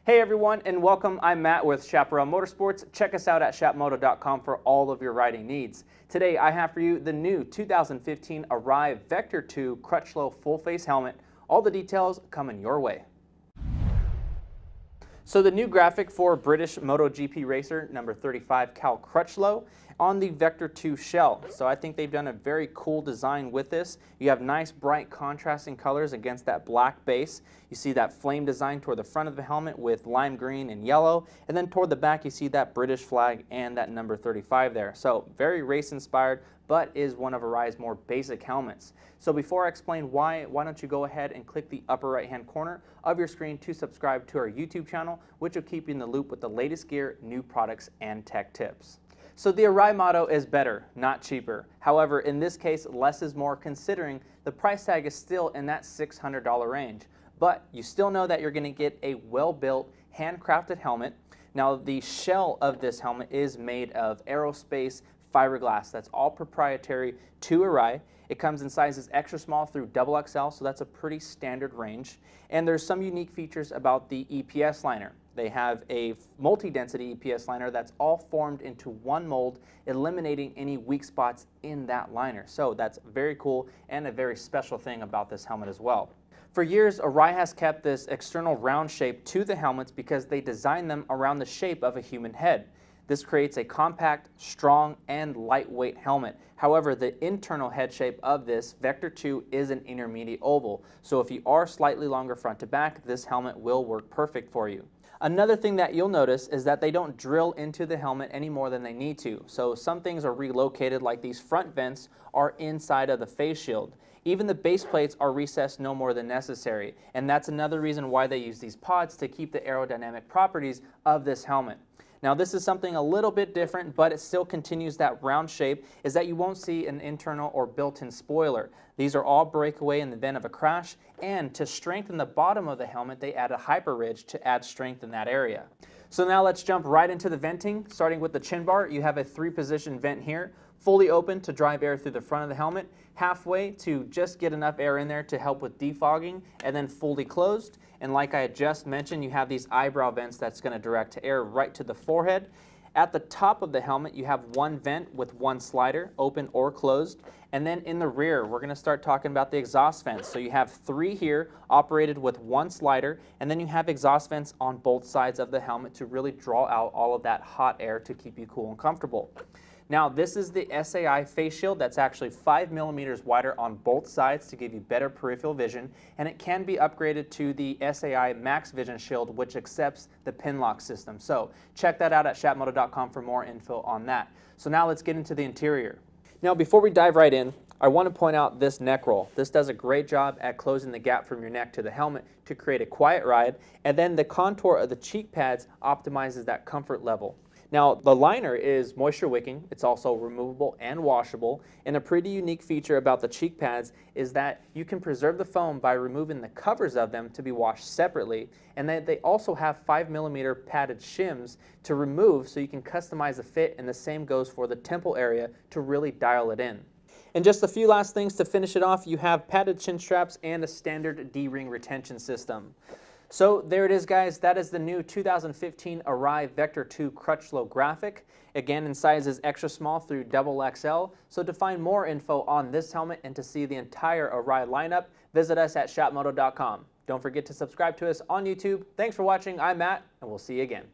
Hey everyone, and welcome. I'm Matt with Chaparral Motorsports. Check us out at chapmoto.com for all of your riding needs. Today I have for you the new 2015 Arai Vector 2 Crutchlow full face helmet. All the details coming your way. So the new graphic for British MotoGP racer number 35 Cal Crutchlow on the Vector 2 shell. So I think they've done a very cool design with this. You have nice bright contrasting colors against that black base. You see that flame design toward the front of the helmet with lime green and yellow, and then toward the back you see that British flag and that number 35 there. So very race inspired, but is one of Arai's more basic helmets. So before I explain why don't you go ahead and click the upper right hand corner of your screen to subscribe to our YouTube channel, which will keep you in the loop with the latest gear, new products, and tech tips. So the Arai motto is better, not cheaper. However, in this case, less is more, considering the price tag is still in that $600 range. But you still know that you're going to get a well-built, handcrafted helmet. Now the shell of this helmet is made of aerospace fiberglass. That's all proprietary to Arai. It comes in sizes extra small through XXL, so that's a pretty standard range. And there's some unique features about the EPS liner. They have a multi-density EPS liner that's all formed into one mold, eliminating any weak spots in that liner. So that's very cool and a very special thing about this helmet as well. For years, Arai has kept this external round shape to the helmets because they designed them around the shape of a human head. This creates a compact, strong, and lightweight helmet. However, the internal head shape of this Vector 2 is an intermediate oval. So if you are slightly longer front to back, this helmet will work perfect for you. Another thing that you'll notice is that they don't drill into the helmet any more than they need to. So some things are relocated, like these front vents are inside of the face shield. Even the base plates are recessed no more than necessary. And that's another reason why they use these pods, to keep the aerodynamic properties of this helmet. Now this is something a little bit different, but it still continues that round shape, is that you won't see an internal or built-in spoiler. These are all breakaway in the event of a crash, and to strengthen the bottom of the helmet, they add a hyper ridge to add strength in that area. So now let's jump right into the venting. Starting with the chin bar, you have a 3-position vent here, fully open to drive air through the front of the helmet, halfway to just get enough air in there to help with defogging, and then fully closed. And like I had just mentioned, you have these eyebrow vents that's going to direct air right to the forehead. At the top of the helmet, you have one vent with one slider, open or closed. And then in the rear, we're going to start talking about the exhaust vents. So you have 3 here, operated with one slider, and then you have exhaust vents on both sides of the helmet to really draw out all of that hot air to keep you cool and comfortable. Now this is the SAI face shield that's actually 5 millimeters wider on both sides to give you better peripheral vision, and it can be upgraded to the SAI Max Vision shield, which accepts the pin lock system. So check that out at chapmoto.com for more info on that. So now let's get into the interior. Now before we dive right in, I want to point out this neck roll. This does a great job at closing the gap from your neck to the helmet to create a quiet ride, and then the contour of the cheek pads optimizes that comfort level. Now the liner is moisture wicking, it's also removable and washable, and a pretty unique feature about the cheek pads is that you can preserve the foam by removing the covers of them to be washed separately, and that they also have 5 millimeter padded shims to remove, so you can customize the fit, and the same goes for the temple area to really dial it in. And just a few last things to finish it off, you have padded chin straps and a standard D-ring retention system. So there it is, guys. That is the new 2015 Arai Vector 2 Crutchlow graphic. Again, in sizes extra small through XXL. So to find more info on this helmet and to see the entire Arai lineup, visit us at chapmoto.com. Don't forget to subscribe to us on YouTube. Thanks for watching. I'm Matt, and we'll see you again.